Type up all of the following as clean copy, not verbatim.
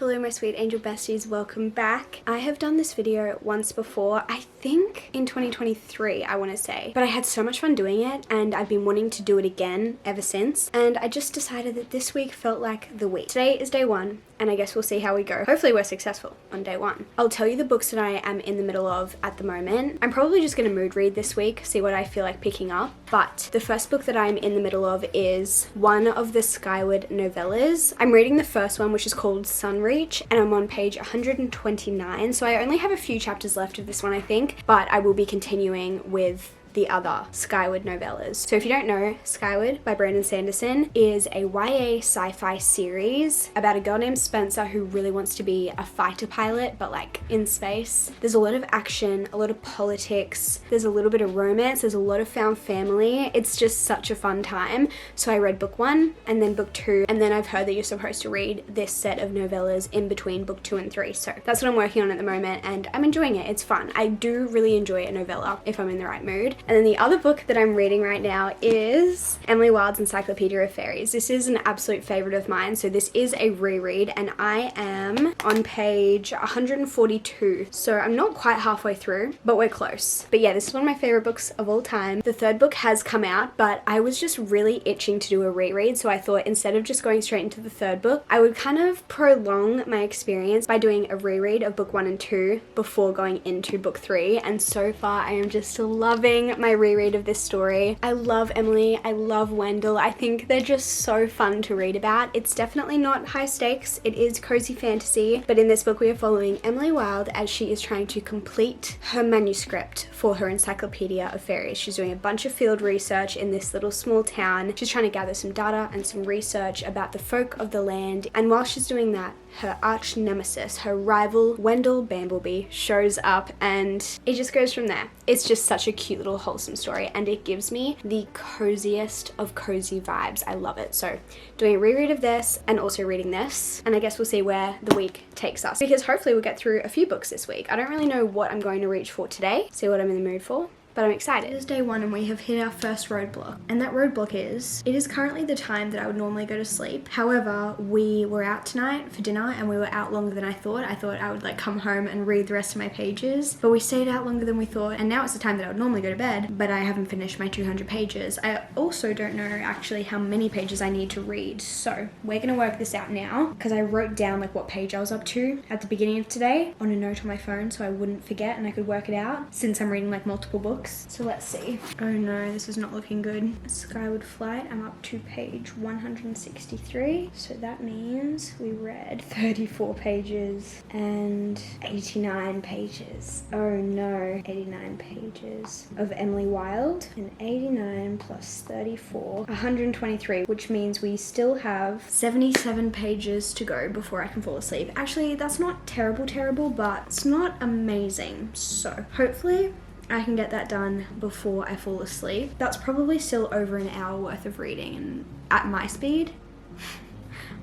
Hello my sweet angel besties, welcome back. I have done this video once before, I think in 2023 I want to say, but I had so much fun doing it and I've been wanting to do it again ever since, and I just decided that this week felt like the week. Today is day one and I guess we'll see how we go. Hopefully we're successful on day one. I'll tell you the books that I am in the middle of at the moment. I'm probably just gonna mood read this week, see what I feel like picking up, but the first book that I'm in the middle of is one of the Skyward novellas. I'm reading the first one, which is called Rach, and I'm on page 129, so I only have a few chapters left of this one I think, but I will be continuing with the other Skyward novellas. So if you don't know, Skyward by Brandon Sanderson is a YA sci-fi series about a girl named Spencer who really wants to be a fighter pilot, but like in space. There's a lot of action, a lot of politics, there's a little bit of romance, there's a lot of found family. It's just such a fun time. So I read book one and then book two, and then I've heard that you're supposed to read this set of novellas in between book 2 and 3. So that's what I'm working on at the moment and I'm enjoying it. It's fun. I do really enjoy a novella if I'm in the right mood. And then the other book that I'm reading right now is Emily Wilde's Encyclopedia of Fairies. This is an absolute favorite of mine, so this is a reread and I am on page 142. So I'm not quite halfway through, but we're close. But yeah, this is one of my favorite books of all time. The third book has come out, but I was just really itching to do a reread, so I thought instead of just going straight into the third book, I would kind of prolong my experience by doing a reread of book 1 and 2 before going into book 3, and so far I am just loving my reread of this story. I love Emily, I love Wendell. I think they're just so fun to read about. It's definitely not high stakes, it is cozy fantasy, but in this book we are following Emily Wilde as she is trying to complete her manuscript for her Encyclopedia of Fairies. She's doing a bunch of field research in this little small town. She's trying to gather some data and some research about the folk of the land, and while she's doing that, her arch nemesis, her rival Wendell Bamblebee, shows up and it just goes from there. It's just such a cute little wholesome story and it gives me the coziest of cozy vibes. I love it. So doing a reread of this and also reading this, and I guess we'll see where the week takes us, because hopefully we'll get through a few books this week. I don't really know what I'm going to reach for today, see what I'm in the mood for, but I'm excited. It is day one and we have hit our first roadblock, and that roadblock is, it is currently the time that I would normally go to sleep. However, we were out tonight for dinner and we were out longer than I thought. I thought I would like come home and read the rest of my pages, but we stayed out longer than we thought, and now it's the time that I would normally go to bed, but I haven't finished my 200 pages. I also don't know actually how many pages I need to read, so we're gonna work this out now, because I wrote down like what page I was up to at the beginning of today on a note on my phone so I wouldn't forget and I could work it out, since I'm reading like multiple books. So let's see. Oh no, this is not looking good. Skyward Flight, I'm up to page 163. So that means we read 34 pages and 89 pages. Oh no, 89 pages of Emily Wilde, and 89 plus 34, 123, which means we still have 77 pages to go before I can fall asleep. Actually, that's not terrible, but it's not amazing. So hopefully I can get that done before I fall asleep. That's probably still over an hour worth of reading, and at my speed,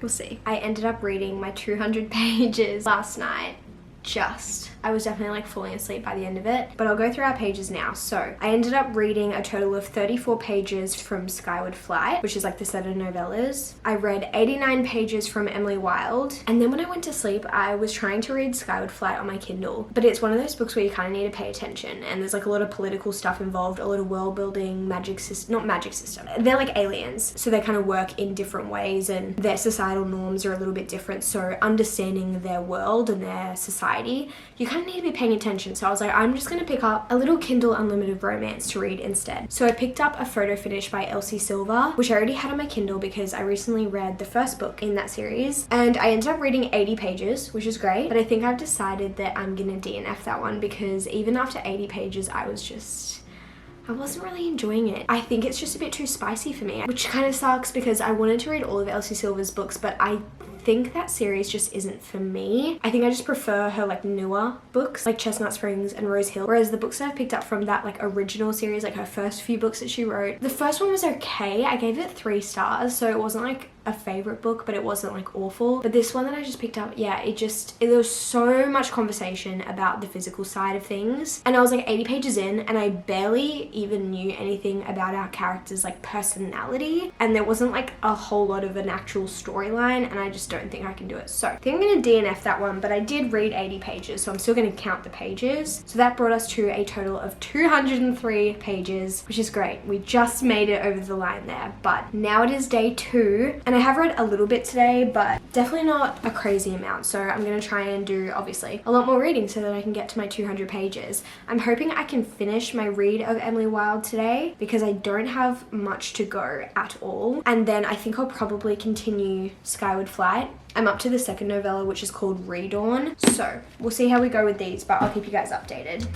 we'll see. I ended up reading my 200 pages last night. I was definitely like falling asleep by the end of it, but I'll go through our pages now. So I ended up reading a total of 34 pages from Skyward Flight, which is like the set of novellas. I read 89 pages from Emily Wilde, and then when I went to sleep I was trying to read Skyward Flight on my Kindle, but it's one of those books where you kind of need to pay attention, and there's like a lot of political stuff involved, a lot of world building, not magic system. They're like aliens, so they kind of work in different ways and their societal norms are a little bit different, so understanding their world and their society, you kind of need to be paying attention. So I was like, I'm just going to pick up a little Kindle Unlimited romance to read instead. So I picked up A Photo Finish by Elsie Silver, which I already had on my Kindle because I recently read the first book in that series, and I ended up reading 80 pages, which is great, but I think I've decided that I'm going to DNF that one, because even after 80 pages I wasn't really enjoying it. I think it's just a bit too spicy for me, which kind of sucks because I wanted to read all of Elsie Silver's books, but I think that series just isn't for me. I think I just prefer her like newer books like Chestnut Springs and Rose Hill, whereas the books that I've picked up from that like original series, like her first few books that she wrote, the first one was okay. I gave it 3 stars, so it wasn't like a favorite book, but it wasn't like awful. But this one that I just picked up, yeah, there was so much conversation about the physical side of things, and I was like 80 pages in and I barely even knew anything about our characters' like personality, and there wasn't like a whole lot of an actual storyline, and I just don't think I can do it. So I think I'm gonna DNF that one, but I did read 80 pages, so I'm still gonna count the pages. So that brought us to a total of 203 pages, which is great. We just made it over the line there. But now it is day 2, and I have read a little bit today, but definitely not a crazy amount. So I'm gonna try and do obviously a lot more reading so that I can get to my 200 pages. I'm hoping I can finish my read of Emily Wilde today because I don't have much to go at all. And then I think I'll probably continue Skyward Flight. I'm up to the second novella, which is called Redawn. So we'll see how we go with these, but I'll keep you guys updated.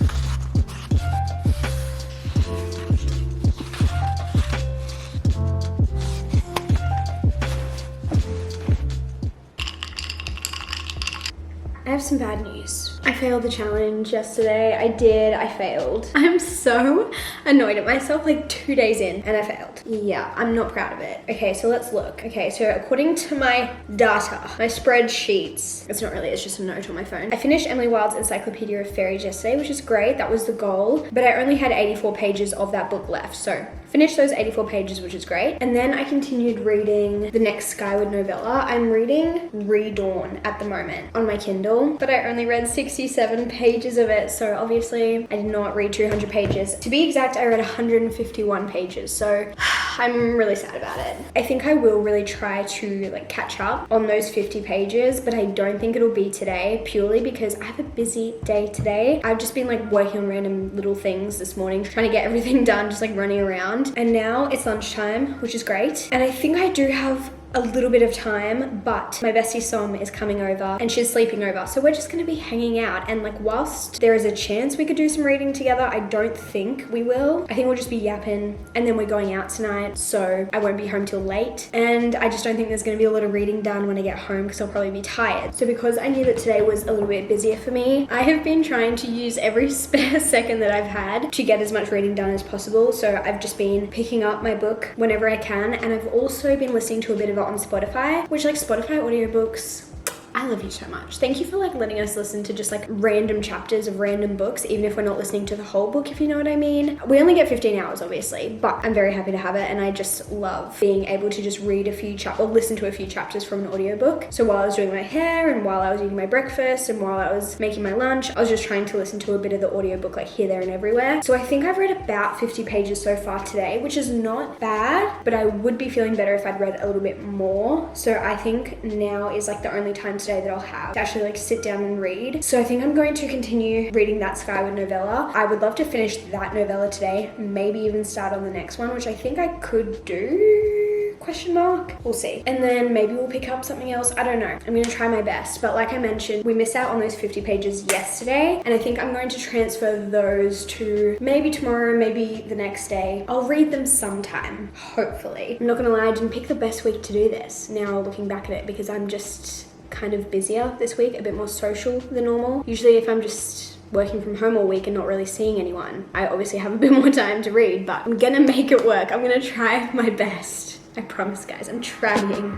I have some bad news. I failed the challenge yesterday. I failed. I'm so annoyed at myself, like 2 days in, and I failed. Yeah, I'm not proud of it. Okay, so let's look. Okay, so according to my data, my spreadsheets, it's not really, it's just a note on my phone. I finished Emily Wilde's Encyclopedia of Fairies yesterday, which is great. That was the goal, but I only had 84 pages of that book left. So finished those 84 pages, which is great. And then I continued reading the next Skyward novella. I'm reading Redawn at the moment on my Kindle, but I only read 67 pages of it. So obviously I did not read 200 pages. To be exact, I read 151 pages. So I'm really sad about it. I think I will really try to like catch up on those 50 pages, but I don't think it'll be today, purely because I have a busy day today. I've just been like working on random little things this morning, trying to get everything done, just like running around. And now it's lunchtime, which is great. And I think I do have a little bit of time, but my bestie Som is coming over and she's sleeping over, so we're just gonna be hanging out. And like, whilst there is a chance we could do some reading together, I don't think we will. I think we'll just be yapping, and then we're going out tonight, so I won't be home till late, and I just don't think there's gonna be a lot of reading done when I get home because I'll probably be tired. So because I knew that today was a little bit busier for me, I have been trying to use every spare second that I've had to get as much reading done as possible. So I've just been picking up my book whenever I can, and I've also been listening to a bit of on Spotify, which like Spotify audiobooks, I love you so much. Thank you for like letting us listen to just like random chapters of random books, even if we're not listening to the whole book, if you know what I mean. We only get 15 hours obviously, but I'm very happy to have it, and I just love being able to just read a few chapters or listen to a few chapters from an audiobook. So while I was doing my hair and while I was eating my breakfast and while I was making my lunch, I was just trying to listen to a bit of the audiobook like here, there and everywhere. So I think I've read about 50 pages so far today, which is not bad, but I would be feeling better if I'd read a little bit more. So I think now is like the only time today that I'll have to actually like sit down and read. So I think I'm going to continue reading that Skyward novella. I would love to finish that novella today, maybe even start on the next one, which I think I could do, question mark, we'll see. And then maybe we'll pick up something else, I don't know. I'm gonna try my best, but like I mentioned, we missed out on those 50 pages yesterday, and I think I'm going to transfer those to maybe tomorrow, maybe the next day. I'll read them sometime, hopefully. I'm not gonna lie, I didn't pick the best week to do this, now looking back at it, because I'm just kind of busier this week, a bit more social than normal. Usually if I'm just working from home all week and not really seeing anyone, I obviously have a bit more time to read, but I'm gonna make it work. I'm gonna try my best. I promise guys, I'm trying.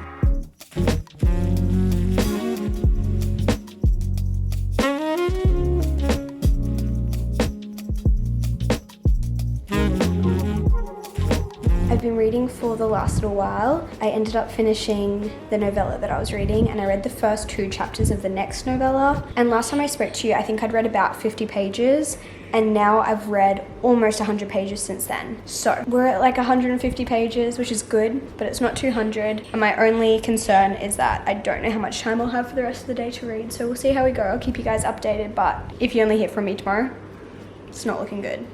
I've been reading for the last little while. I ended up finishing the novella that I was reading, and I read the first 2 chapters of the next novella. And last time I spoke to you, I think I'd read about 50 pages, and now I've read almost 100 pages since then. So we're at like 150 pages, which is good, but it's not 200. And my only concern is that I don't know how much time I'll have for the rest of the day to read. So we'll see how we go. I'll keep you guys updated, but if you only hear from me tomorrow, it's not looking good.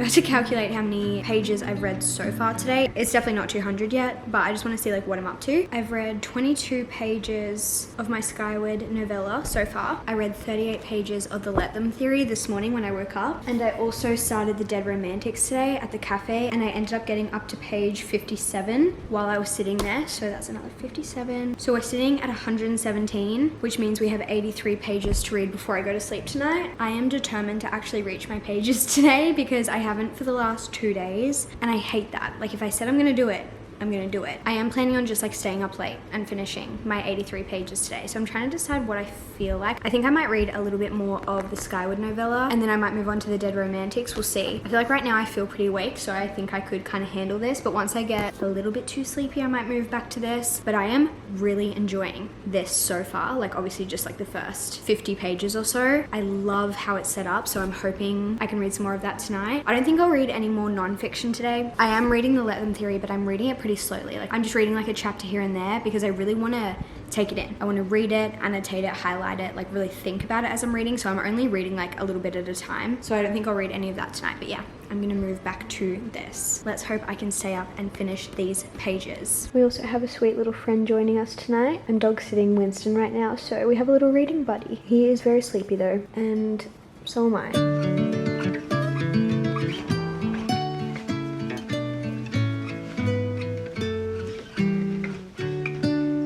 To calculate how many pages I've read so far today. It's definitely not 200 yet, but I just want to see like what I'm up to. I've read 22 pages of my Skyward novella so far. I read 38 pages of the Let Them theory this morning when I woke up. And I also started the Dead Romantics today at the cafe, and I ended up getting up to page 57 while I was sitting there. So that's another 57. So we're sitting at 117, which means we have 83 pages to read before I go to sleep tonight. I am determined to actually reach my pages today because I haven't for the last 2 days, and I hate that. Like, if I said I'm gonna do it, I'm gonna do it. I am planning on just like staying up late and finishing my 83 pages today. So I'm trying to decide what I feel like. I think I might read a little bit more of the Skyward novella, and then I might move on to the Dead Romantics. We'll see. I feel like right now I feel pretty awake, so I think I could kind of handle this. But once I get a little bit too sleepy, I might move back to this. But I am really enjoying this so far. Like, obviously just like the first 50 pages or so. I love how it's set up, so I'm hoping I can read some more of that tonight. I don't think I'll read any more non-fiction today. I am reading the Let Them theory, but I'm reading it pretty slowly. Like, I'm just reading like a chapter here and there because I really want to take it in. I want to read it, annotate it, highlight it, like really think about it as I'm reading. So I'm only reading like a little bit at a time. So I don't think I'll read any of that tonight, but yeah, I'm gonna move back to this. Let's hope I can stay up and finish these pages. We also have a sweet little friend joining us tonight. I'm dog sitting Winston right now, so we have a little reading buddy. He is very sleepy though, and so am I.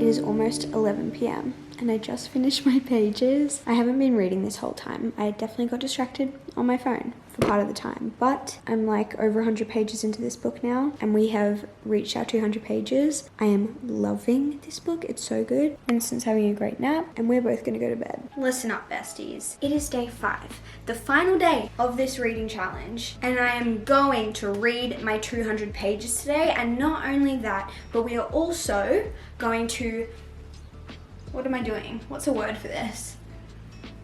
It is almost 11 p.m. and I just finished my pages. I haven't been reading this whole time. I definitely got distracted on my phone for part of the time, but I'm like over 100 pages into this book now, and we have reached our 200 pages. I am loving this book. It's so good. Winston's having a great nap, and we're both gonna go to bed. Listen up, besties. It is day 5, the final day of this reading challenge, and I am going to read my 200 pages today. And not only that, but we are also going to, what am I doing? What's a word for this?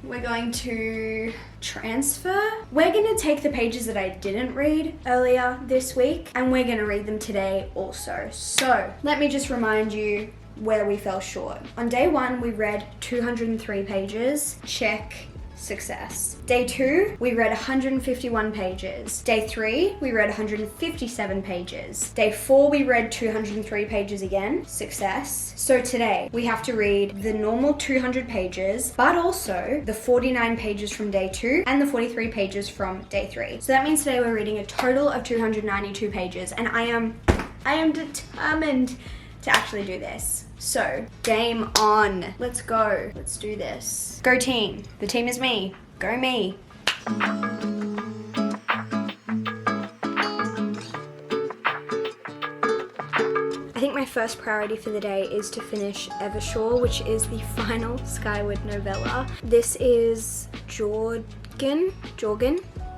We're going to transfer. We're gonna take the pages that I didn't read earlier this week, and we're gonna read them today also. So let me just remind you where we fell short. On day 1, we read 203 pages. Check. Success. Day 2, we read 151 pages. Day 3, we read 157 pages. Day 4, we read 203 pages again. Success. So today, we have to read the normal 200 pages, but also the 49 pages from day 2 and the 43 pages from day 3. So that means today we're reading a total of 292 pages, and I am determined to actually do this. So, game on. Let's go. Let's do this. Go team. The team is me. Go me. I think my first priority for the day is to finish Evershore, which is the final Skyward novella. This is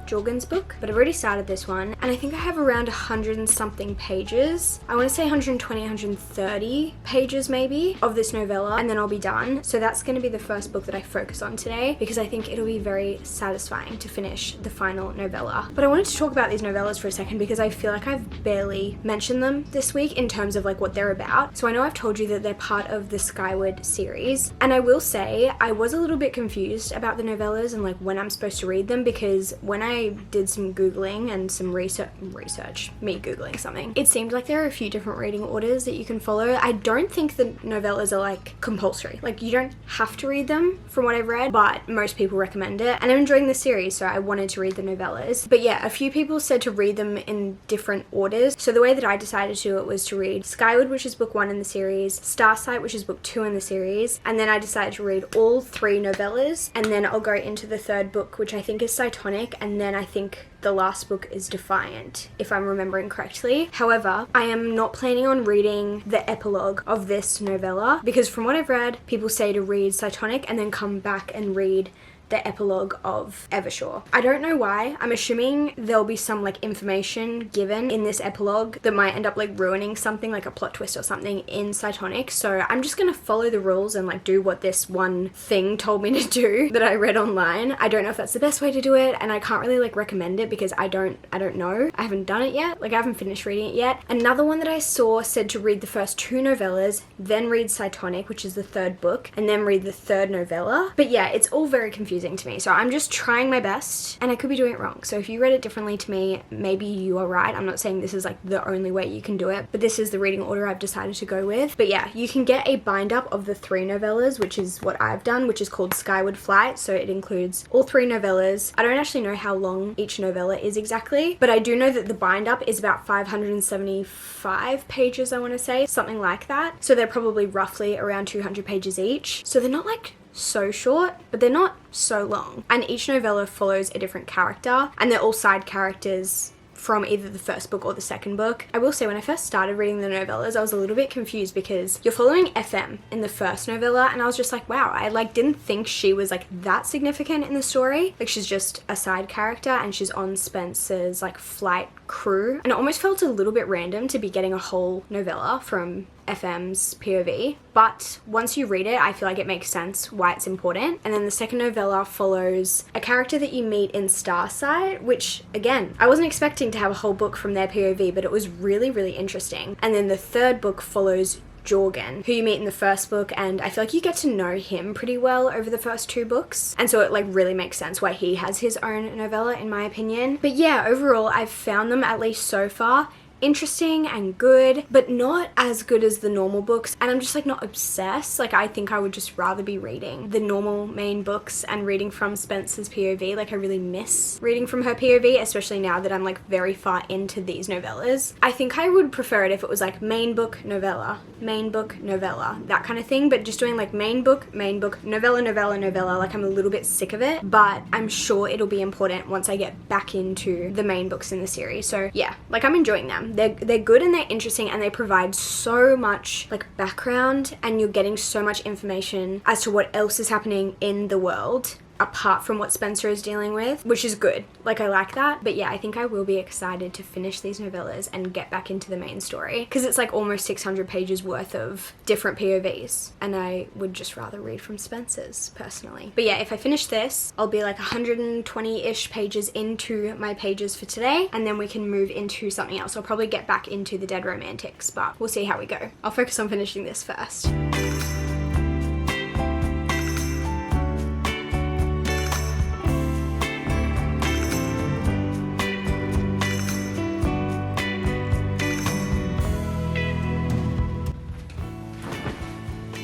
Jorgen's book, but I've already started this one, and I think I have around 100 and something pages. I want to say 120, 130 pages maybe of this novella, and then I'll be done. So that's going to be the first book that I focus on today, because I think it'll be very satisfying to finish the final novella. But I wanted to talk about these novellas for a second because I feel like I've barely mentioned them this week in terms of like what they're about. So I know I've told you that they're part of the Skyward series, and I will say I was a little bit confused about the novellas and like when I'm supposed to read them, because when I did some Googling and some research, me Googling something, it seemed like there are a few different reading orders that you can follow. I don't think the novellas are like compulsory. Like, you don't have to read them from what I've read, but most people recommend it. And I'm enjoying the series, so I wanted to read the novellas. But yeah, a few people said to read them in different orders. So the way that I decided to do it was to read Skyward, which is book 1 in the series, Starsight, which is book 2 in the series, and then I decided to read all 3 novellas, and then I'll go into the third book, which I think is Cytonic, and then I think the last book is Defiant, if I'm remembering correctly. However, I am not planning on reading the epilogue of this novella, because from what I've read, people say to read Cytonic and then come back and read the epilogue of Evershore. I don't know why. I'm assuming there'll be some like information given in this epilogue that might end up like ruining something, like a plot twist or something in Cytonic. So I'm just gonna follow the rules and like do what this one thing told me to do that I read online. I don't know if that's the best way to do it, and I can't really like recommend it because I don't know. I haven't done it yet. Like, I haven't finished reading it yet. Another one that I saw said to read the first 2 novellas, then read Cytonic, which is the third book, and then read the third novella. But yeah, it's all very confusing. confusing to me. So I'm just trying my best, and I could be doing it wrong. So if you read it differently to me, maybe you are right. I'm not saying this is like the only way you can do it, but this is the reading order I've decided to go with. But yeah, you can get a bind up of the 3 novellas, which is what I've done, which is called Skyward Flight. So it includes all 3 novellas. I don't actually know how long each novella is exactly, but I do know that the bind up is about 575 pages, I want to say, something like that. So they're probably roughly around 200 pages each. So they're not like so short, but they're not so long. And each novella follows a different character, and they're all side characters from either the first book or the second book. I will say, when I first started reading the novellas, I was a little bit confused because you're following FM in the first novella, and I was just like, wow, I like didn't think she was like that significant in the story. Like, she's just a side character and she's on Spencer's like flight crew, and it almost felt a little bit random to be getting a whole novella from FM's POV, but once you read it, I feel like it makes sense why it's important. And then the second novella follows a character that you meet in Starsight, which again, I wasn't expecting to have a whole book from their POV, but it was really, really interesting. And then the third book follows Jorgen, who you meet in the first book, and I feel like you get to know him pretty well over the first 2 books, and so it like really makes sense why he has his own novella, in my opinion. But yeah, overall I've found them, at least so far, interesting and good, but not as good as the normal books, and I'm just like not obsessed. Like, I think I would just rather be reading the normal main books and reading from Spencer's POV. Like, I really miss reading from her POV, especially now that I'm like very far into these novellas. I think I would prefer it if it was like main book, novella, that kind of thing, but just doing like main book, novella, like I'm a little bit sick of it, but I'm sure it'll be important once I get back into the main books in the series. So yeah, like I'm enjoying them. They're good and they're interesting, and they provide so much like background, and you're getting so much information as to what else is happening in the world apart from what Spencer is dealing with, which is good. Like, I like that. But yeah, I think I will be excited to finish these novellas and get back into the main story, because it's like almost 600 pages worth of different POVs, and I would just rather read from Spencer's personally. But yeah, if I finish this, I'll be like 120-ish pages into my pages for today, and then we can move into something else. I'll probably get back into the Dead Romantics, but we'll see how we go. I'll focus on finishing this first.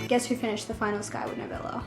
Guess who finished the final Skyward novella?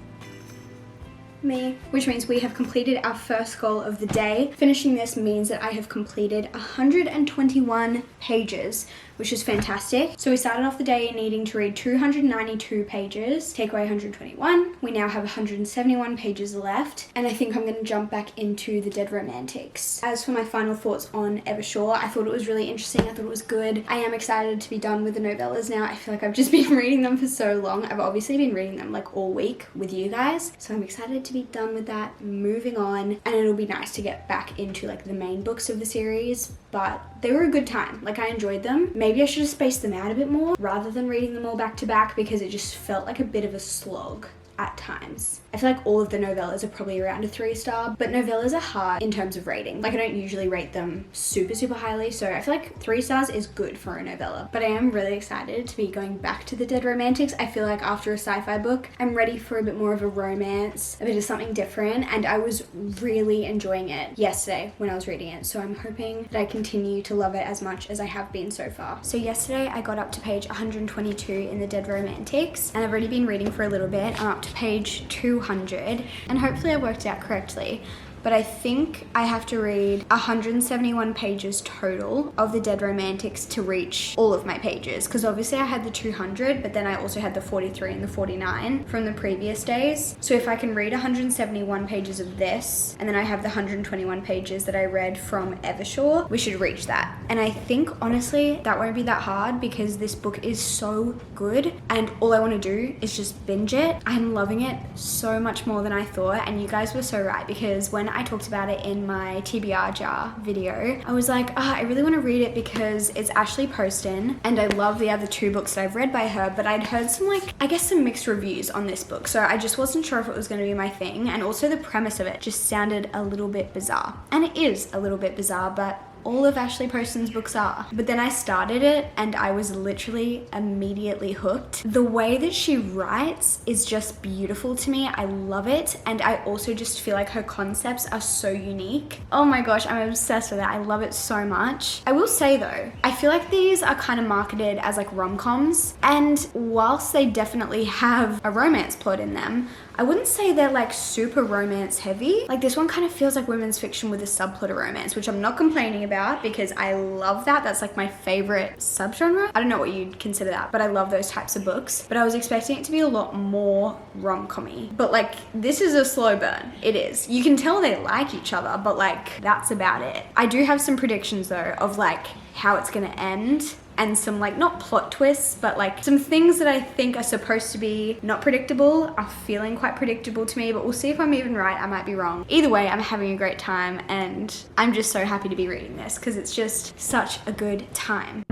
Me. Which means we have completed our first goal of the day. Finishing this means that I have completed 121 pages, which is fantastic. So we started off the day needing to read 292 pages, take away 121. We now have 171 pages left, and I think I'm going to jump back into the Dead Romantics. As for my final thoughts on Evershore, I thought it was really interesting. I thought it was good. I am excited to be done with the novellas now. I feel like I've just been reading them for so long. I've obviously been reading them like all week with you guys, so I'm excited to be done with that, moving on, and it'll be nice to get back into like the main books of the series. But they were a good time. Like, I enjoyed them. Maybe I should have spaced them out a bit more rather than reading them all back to back, because it just felt like a bit of a slog at times. I feel like all of the novellas are probably around a 3-star, but novellas are hard in terms of rating. Like, I don't usually rate them super highly, so I feel like 3 stars is good for a novella. But I am really excited to be going back to the Dead Romantics. I feel like after a sci-fi book, I'm ready for a bit more of a romance, a bit of something different, and I was really enjoying it yesterday when I was reading it, so I'm hoping that I continue to love it as much as I have been so far. So yesterday I got up to page 122 in the Dead Romantics, and I've already been reading for a little bit. I'm up to page 200, and hopefully I worked out correctly, but I think I have to read 171 pages total of the Dead Romantics to reach all of my pages, because obviously I had the 200, but then I also had the 43 and the 49 from the previous days. So if I can read 171 pages of this, and then I have the 121 pages that I read from Evershore, we should reach that. And I think honestly that won't be that hard, because this book is so good and all I want to do is just binge it. I'm loving it so much more than I thought, and you guys were so right, because when I talked about it in my TBR jar video, I was like, I really want to read it because it's Ashley Poston and I love the other 2 books that I've read by her, but I'd heard some some mixed reviews on this book, so I just wasn't sure if it was going to be my thing, and also the premise of it just sounded a little bit bizarre. And it is a little bit bizarre, but all of Ashley Poston's books are. But then I started it and I was literally immediately hooked. The way that she writes is just beautiful to me. I love it. And I also just feel like her concepts are so unique. Oh my gosh, I'm obsessed with it. I love it so much. I will say though, I feel like these are kind of marketed as like rom-coms, and whilst they definitely have a romance plot in them, I wouldn't say they're like super romance heavy. Like this one kind of feels like women's fiction with a subplot of romance, which I'm not complaining about because I love that. That's like my favorite subgenre. I don't know what you'd consider that, but I love those types of books. But I was expecting it to be a lot more rom-com-y. But like this is a slow burn. It is. You can tell they like each other, but like that's about it. I do have some predictions though of like how it's gonna end, and some like not plot twists, but like some things that I think are supposed to be not predictable are feeling quite predictable to me, but we'll see if I'm even right. I might be wrong. Either way, I'm having a great time and I'm just so happy to be reading this because it's just such a good time.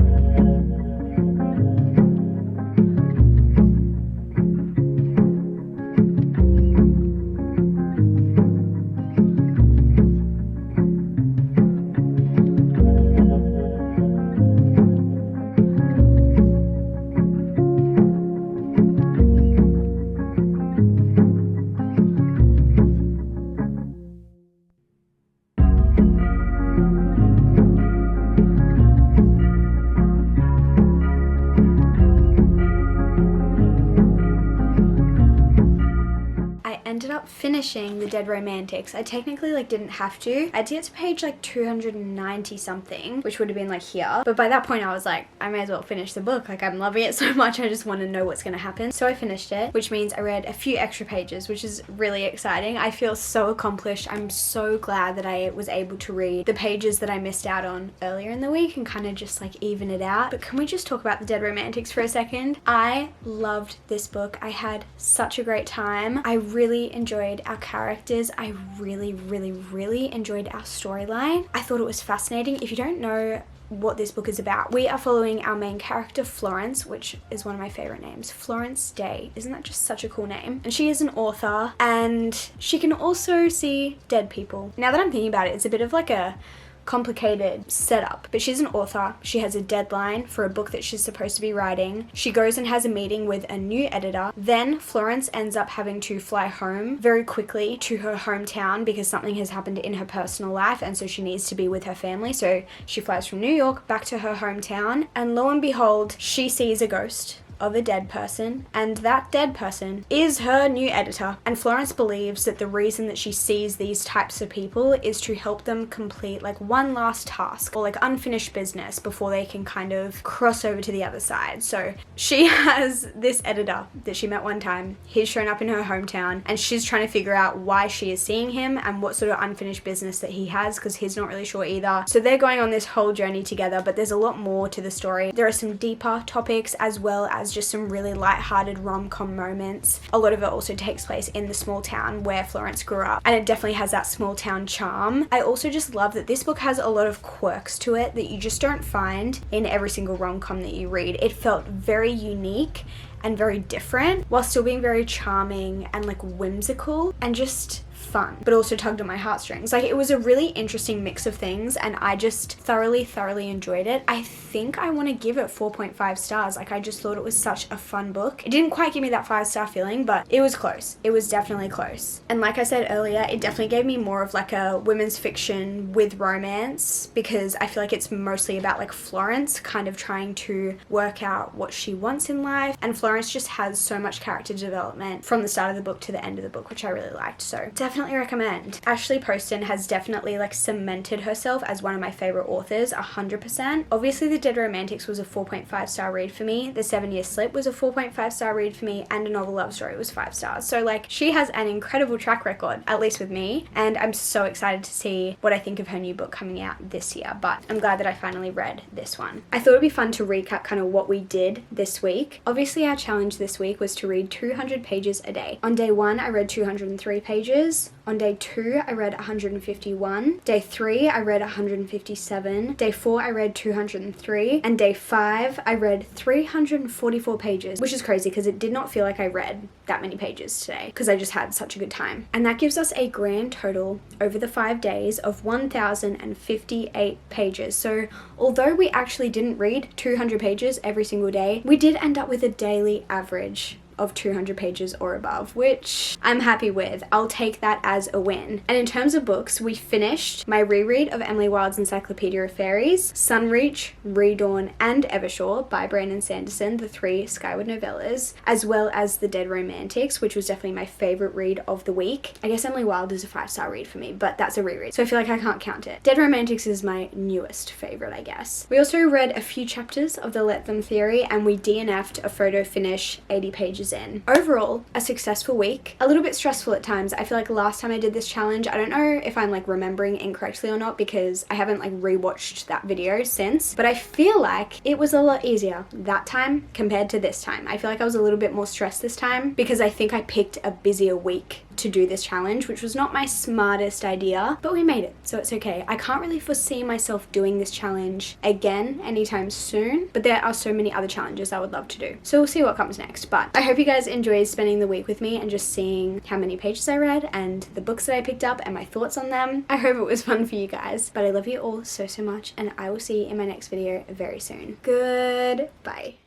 Ended up finishing The Dead Romantics. I technically like didn't have to. I had to get to page like 290 something, which would have been like here. But by that point I was like, I may as well finish the book. Like I'm loving it so much. I just want to know what's going to happen. So I finished it, which means I read a few extra pages, which is really exciting. I feel so accomplished. I'm so glad that I was able to read the pages that I missed out on earlier in the week and kind of just like even it out. But can we just talk about The Dead Romantics for a second? I loved this book. I had such a great time. I really enjoyed our characters. I really enjoyed our storyline. I thought it was fascinating. If you don't know what this book is about, we are following our main character Florence, which is one of my favorite names, Florence Day. Isn't that just such a cool name? And she is an author and she can also see dead people. Now that I'm thinking about it, it's a bit of like a complicated setup, but she's an author. She has a deadline for a book that she's supposed to be writing. She goes and has a meeting with a new editor. Then Florence ends up having to fly home very quickly to her hometown because something has happened in her personal life, and so she needs to be with her family. So she flies from New York back to her hometown, and lo and behold, she sees a ghost of a dead person, and that dead person is her new editor. And Florence believes that the reason that she sees these types of people is to help them complete like one last task or like unfinished business before they can kind of cross over to the other side. So she has this editor that she met one time. He's shown up in her hometown and she's trying to figure out why she is seeing him and what sort of unfinished business that he has, because he's not really sure either. So they're going on this whole journey together, but there's a lot more to the story. There are some deeper topics as well as just some really light-hearted rom-com moments. A lot of it also takes place in the small town where Florence grew up, and it definitely has that small town charm. I also just love that this book has a lot of quirks to it that you just don't find in every single rom-com that you read. It felt very unique and very different while still being very charming and like whimsical and just fun, but also tugged on my heartstrings. Like it was a really interesting mix of things and I just thoroughly enjoyed it. I think I want to give it 4.5 stars. Like I just thought it was such a fun book. It didn't quite give me that 5-star feeling, but it was close. It was definitely close. And like I said earlier, it definitely gave me more of like a women's fiction with romance, because I feel like it's mostly about like Florence kind of trying to work out what she wants in life, and Florence just has so much character development from the start of the book to the end of the book, which I really liked. So definitely recommend. Ashley Poston has definitely like cemented herself as one of my favorite authors, 100%. Obviously The Dead Romantics was a 4.5 star read for me, The 7-Year Slip was a 4.5 star read for me, and A Novel Love Story was 5 stars. So like she has an incredible track record, at least with me, and I'm so excited to see what I think of her new book coming out this year, but I'm glad that I finally read this one. I thought it'd be fun to recap kind of what we did this week. Obviously our challenge this week was to read 200 pages a day. On day 1 I read 203 pages. books. On day 2, I read 151. Day 3, I read 157. Day 4, I read 203. And day 5, I read 344 pages, which is crazy because it did not feel like I read that many pages today because I just had such a good time. And that gives us a grand total over the 5 days of 1,058 pages. So although we actually didn't read 200 pages every single day, we did end up with a daily average of 200 pages or above, which I'm happy with. I'll take that as a win. And in terms of books, we finished my reread of Emily Wilde's Encyclopedia of Fairies, Sunreach, Redawn, and Evershore by Brandon Sanderson, the 3 Skyward novellas, as well as The Dead Romantics, which was definitely my favorite read of the week. I guess Emily Wilde is a 5-star read for me, but that's a reread, so I feel like I can't count it. Dead Romantics is my newest favorite, I guess. We also read a few chapters of the Let Them theory, and we DNF'd a photo finish 80 pages in. Overall, a successful week. A little bit stressful at times. I feel like last time I did this challenge, I don't know if I'm like remembering incorrectly or not because I haven't like rewatched that video since, but I feel like it was a lot easier that time compared to this time. I feel like I was a little bit more stressed this time because I think I picked a busier week to do this challenge, which was not my smartest idea, but we made it, so it's okay. I can't really foresee myself doing this challenge again anytime soon, but there are so many other challenges I would love to do. So we'll see what comes next, but I hope you guys enjoyed spending the week with me and just seeing how many pages I read and the books that I picked up and my thoughts on them. I hope it was fun for you guys, but I love you all so much, and I will see you in my next video very soon. Goodbye.